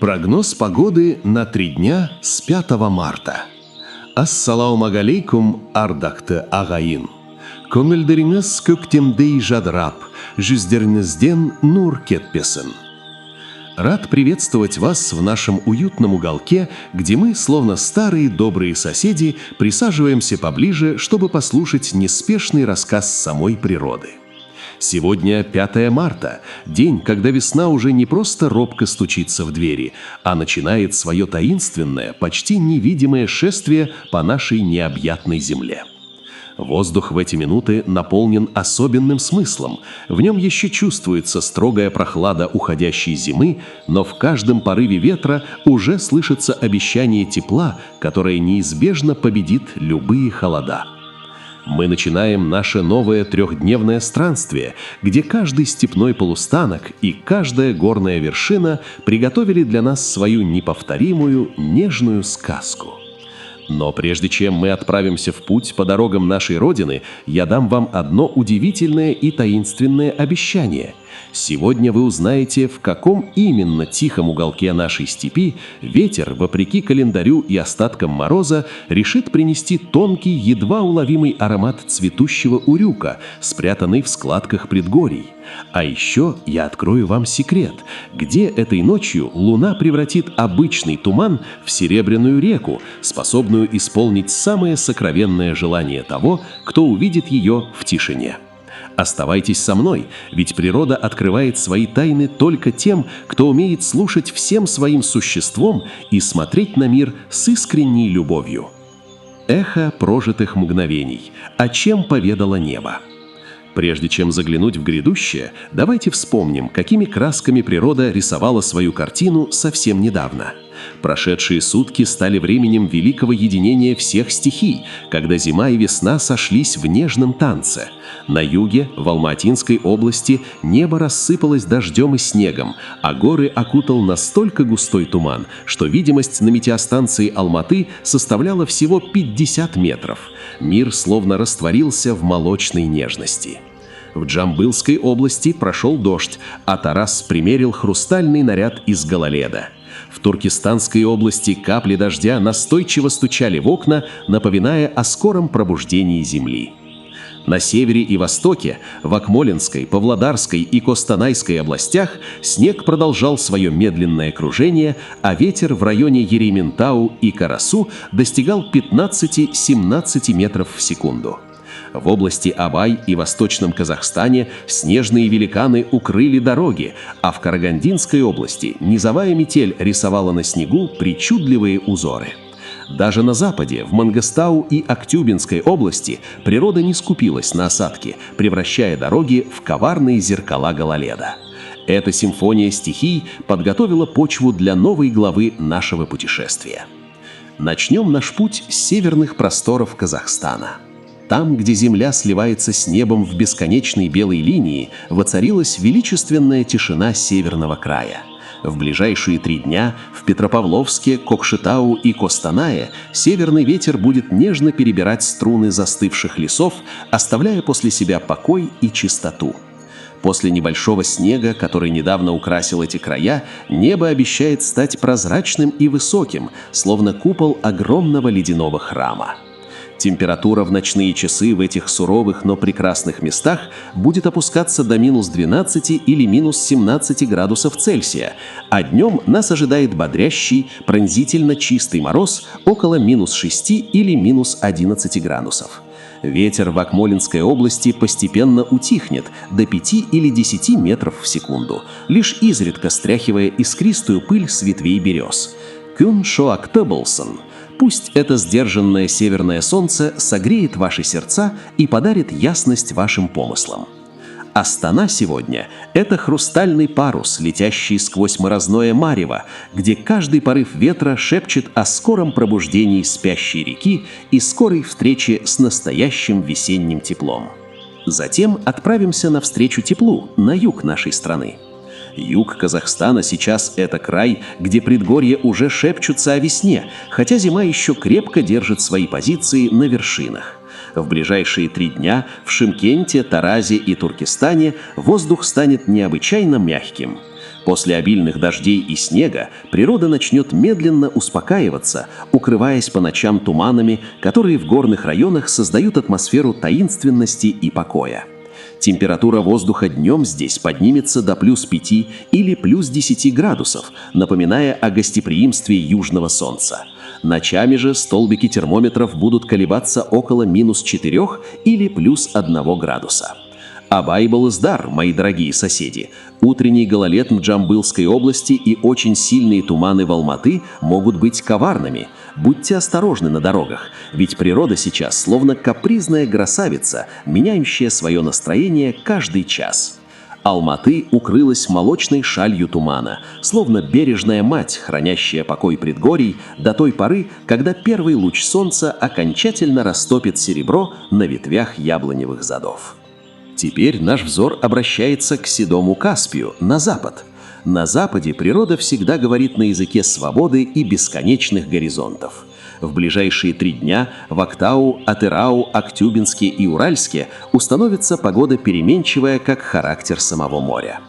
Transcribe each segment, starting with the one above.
Прогноз погоды на 3 дня с 5 марта. Ассалауму алейкум, ардақты ағайын. Көңілдеріңіз көктемдей жадырап, жүздеріңізден нур кетпесін. Рад приветствовать вас в нашем уютном уголке, где мы, словно старые добрые соседи, присаживаемся поближе, чтобы послушать неспешный рассказ самой природы. Сегодня 5 марта, день, когда весна уже не просто робко стучится в двери, а начинает свое таинственное, почти невидимое шествие по нашей необъятной земле. Воздух в эти минуты наполнен особенным смыслом. В нем еще чувствуется строгая прохлада уходящей зимы, но в каждом порыве ветра уже слышится обещание тепла, которое неизбежно победит любые холода. Мы начинаем наше новое 3-дневное странствие, где каждый степной полустанок и каждая горная вершина приготовили для нас свою неповторимую, нежную сказку. Но прежде чем мы отправимся в путь по дорогам нашей Родины, я дам вам одно удивительное и таинственное обещание. Сегодня вы узнаете, в каком именно тихом уголке нашей степи ветер, вопреки календарю и остаткам мороза, решит принести тонкий, едва уловимый аромат цветущего урюка, спрятанный в складках предгорий. А еще я открою вам секрет, где этой ночью луна превратит обычный туман в серебряную реку, способную исполнить самое сокровенное желание того, кто увидит ее в тишине. Оставайтесь со мной, ведь природа открывает свои тайны только тем, кто умеет слушать всем своим существом и смотреть на мир с искренней любовью. Эхо прожитых мгновений. О чем поведало небо? Прежде чем заглянуть в грядущее, давайте вспомним, какими красками природа рисовала свою картину совсем недавно. Прошедшие сутки стали временем великого единения всех стихий, когда зима и весна сошлись в нежном танце. На юге, в Алма-Атинской области, небо рассыпалось дождем и снегом, а горы окутал настолько густой туман, что видимость на метеостанции Алматы составляла всего 50 метров. Мир словно растворился в молочной нежности. В Джамбылской области прошел дождь, а Тарас примерил хрустальный наряд из гололеда. В Туркестанской области капли дождя настойчиво стучали в окна, напоминая о скором пробуждении земли. На севере и востоке, в Акмолинской, Павлодарской и Костанайской областях снег продолжал свое медленное кружение, а ветер в районе Ерейментау и Карасу достигал 15-17 метров в секунду. В области Абай и Восточном Казахстане снежные великаны укрыли дороги, а в Карагандинской области низовая метель рисовала на снегу причудливые узоры. Даже на западе, в Мангостау и Актюбинской области, природа не скупилась на осадки, превращая дороги в коварные зеркала гололеда. Эта симфония стихий подготовила почву для новой главы нашего путешествия. Начнем наш путь с северных просторов Казахстана. Там, где земля сливается с небом в бесконечной белой линии, воцарилась величественная тишина северного края. В ближайшие 3 дня в Петропавловске, Кокшетау и Костанае северный ветер будет нежно перебирать струны застывших лесов, оставляя после себя покой и чистоту. После небольшого снега, который недавно украсил эти края, небо обещает стать прозрачным и высоким, словно купол огромного ледяного храма. Температура в ночные часы в этих суровых, но прекрасных местах будет опускаться до -12 или -17 градусов Цельсия, а днем нас ожидает бодрящий, пронзительно чистый мороз около -6 или -11 градусов. Ветер в Акмолинской области постепенно утихнет до 5 или 10 метров в секунду, лишь изредка стряхивая искристую пыль с ветвей берез. Күн шоакты болсын. Пусть это сдержанное северное солнце согреет ваши сердца и подарит ясность вашим помыслам. Астана сегодня – это хрустальный парус, летящий сквозь морозное марево, где каждый порыв ветра шепчет о скором пробуждении спящей реки и скорой встрече с настоящим весенним теплом. Затем отправимся навстречу теплу на юг нашей страны. Юг Казахстана сейчас – это край, где предгорья уже шепчутся о весне, хотя зима еще крепко держит свои позиции на вершинах. В ближайшие 3 дня в Шымкенте, Таразе и Туркестане воздух станет необычайно мягким. После обильных дождей и снега природа начнет медленно успокаиваться, укрываясь по ночам туманами, которые в горных районах создают атмосферу таинственности и покоя. Температура воздуха днем здесь поднимется до +5 или +10 градусов, напоминая о гостеприимстве южного солнца. Ночами же столбики термометров будут колебаться около -4 или +1 градуса. Абай был издар, мои дорогие соседи. Утренний гололед в Джамбылской области и очень сильные туманы в Алматы могут быть коварными. Будьте осторожны на дорогах, ведь природа сейчас словно капризная красавица, меняющая свое настроение каждый час. Алматы укрылась молочной шалью тумана, словно бережная мать, хранящая покой предгорий до той поры, когда первый луч солнца окончательно растопит серебро на ветвях яблоневых задов. Теперь наш взор обращается к седому Каспию, на запад. На западе природа всегда говорит на языке свободы и бесконечных горизонтов. В ближайшие 3 дня в Актау, Атырау, Актюбинске и Уральске установится погода переменчивая, как характер самого моря.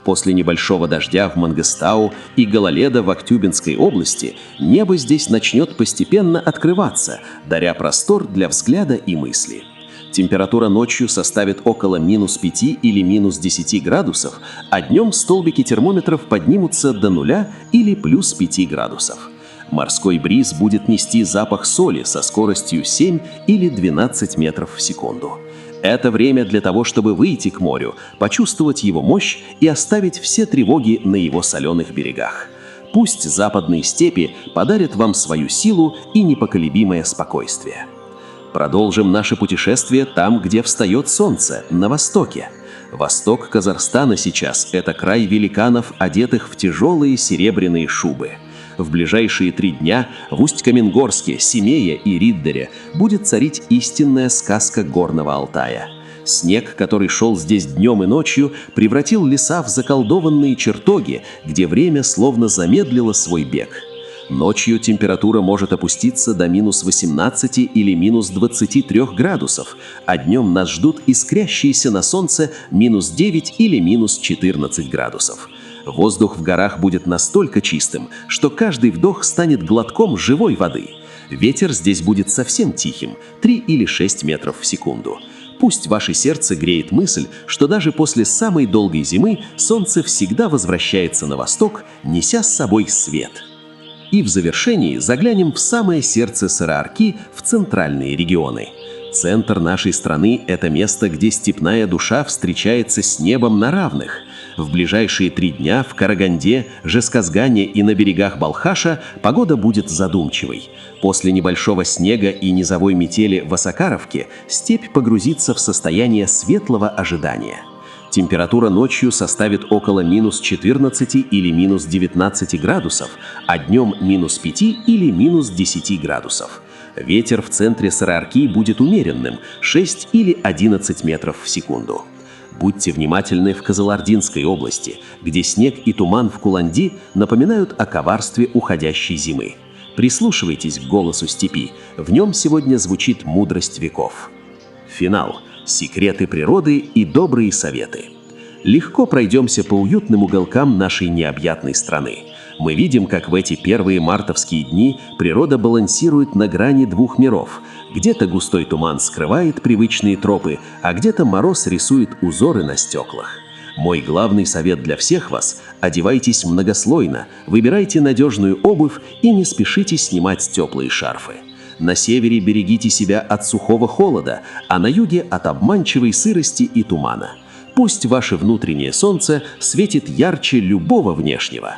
После небольшого дождя в Мангыстау и гололеда в Актюбинской области небо здесь начнет постепенно открываться, даря простор для взгляда и мысли. Температура ночью составит около -5 или -10 градусов, а днем столбики термометров поднимутся до 0 или +5 градусов. Морской бриз будет нести запах соли со скоростью 7 или 12 метров в секунду. Это время для того, чтобы выйти к морю, почувствовать его мощь и оставить все тревоги на его соленых берегах. Пусть западные степи подарят вам свою силу и непоколебимое спокойствие. Продолжим наше путешествие там, где встает солнце, на востоке. Восток Казахстана сейчас – это край великанов, одетых в тяжелые серебряные шубы. В ближайшие 3 дня в Усть-Каменгорске, Семее и Риддере будет царить истинная сказка горного Алтая. Снег, который шел здесь днем и ночью, превратил леса в заколдованные чертоги, где время словно замедлило свой бег. Ночью температура может опуститься до -18 или -23 градусов, а днем нас ждут искрящиеся на солнце -9 или -14 градусов. Воздух в горах будет настолько чистым, что каждый вдох станет глотком живой воды. Ветер здесь будет совсем тихим, 3 или 6 метров в секунду. Пусть ваше сердце греет мысль, что даже после самой долгой зимы солнце всегда возвращается на восток, неся с собой свет. И в завершении заглянем в самое сердце Сарыарки, в центральные регионы. Центр нашей страны – это место, где степная душа встречается с небом на равных. В ближайшие 3 дня в Караганде, Жезказгане и на берегах Балхаша погода будет задумчивой. После небольшого снега и низовой метели в Осакаровке степь погрузится в состояние светлого ожидания. Температура ночью составит около -14 или -19 градусов, а днем -5 или -10 градусов. Ветер в центре Сарыарки будет умеренным – 6 или 11 метров в секунду. Будьте внимательны в Кызылординской области, где снег и туман в Куланди напоминают о коварстве уходящей зимы. Прислушивайтесь к голосу степи, в нем сегодня звучит мудрость веков. Финал. Секреты природы и добрые советы. Легко пройдемся по уютным уголкам нашей необъятной страны. Мы видим, как в эти первые мартовские дни природа балансирует на грани 2 миров. Где-то густой туман скрывает привычные тропы, а где-то мороз рисует узоры на стеклах. Мой главный совет для всех вас – одевайтесь многослойно, выбирайте надежную обувь и не спешите снимать теплые шарфы. На севере берегите себя от сухого холода, а на юге – от обманчивой сырости и тумана. Пусть ваше внутреннее солнце светит ярче любого внешнего.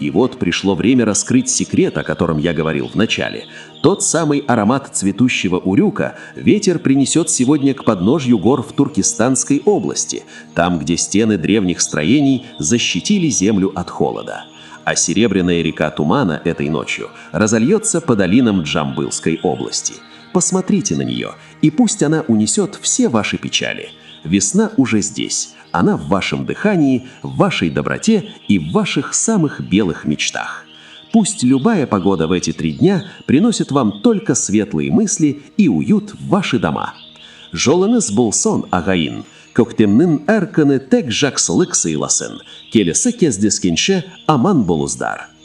И вот пришло время раскрыть секрет, о котором я говорил в начале. Тот самый аромат цветущего урюка ветер принесет сегодня к подножью гор в Туркестанской области, там, где стены древних строений защитили землю от холода. А серебряная река тумана этой ночью разольется по долинам Джамбылской области. Посмотрите на нее, и пусть она унесет все ваши печали. Весна уже здесь, она в вашем дыхании, в вашей доброте и в ваших самых белых мечтах. Пусть любая погода в эти 3 дня приносит вам только светлые мысли и уют в ваши дома. Жолыңыз болсын, ағайын, көктемнің әр күні тек жақсылық сыйласын. Келесі кездескенше аман болыңыздар.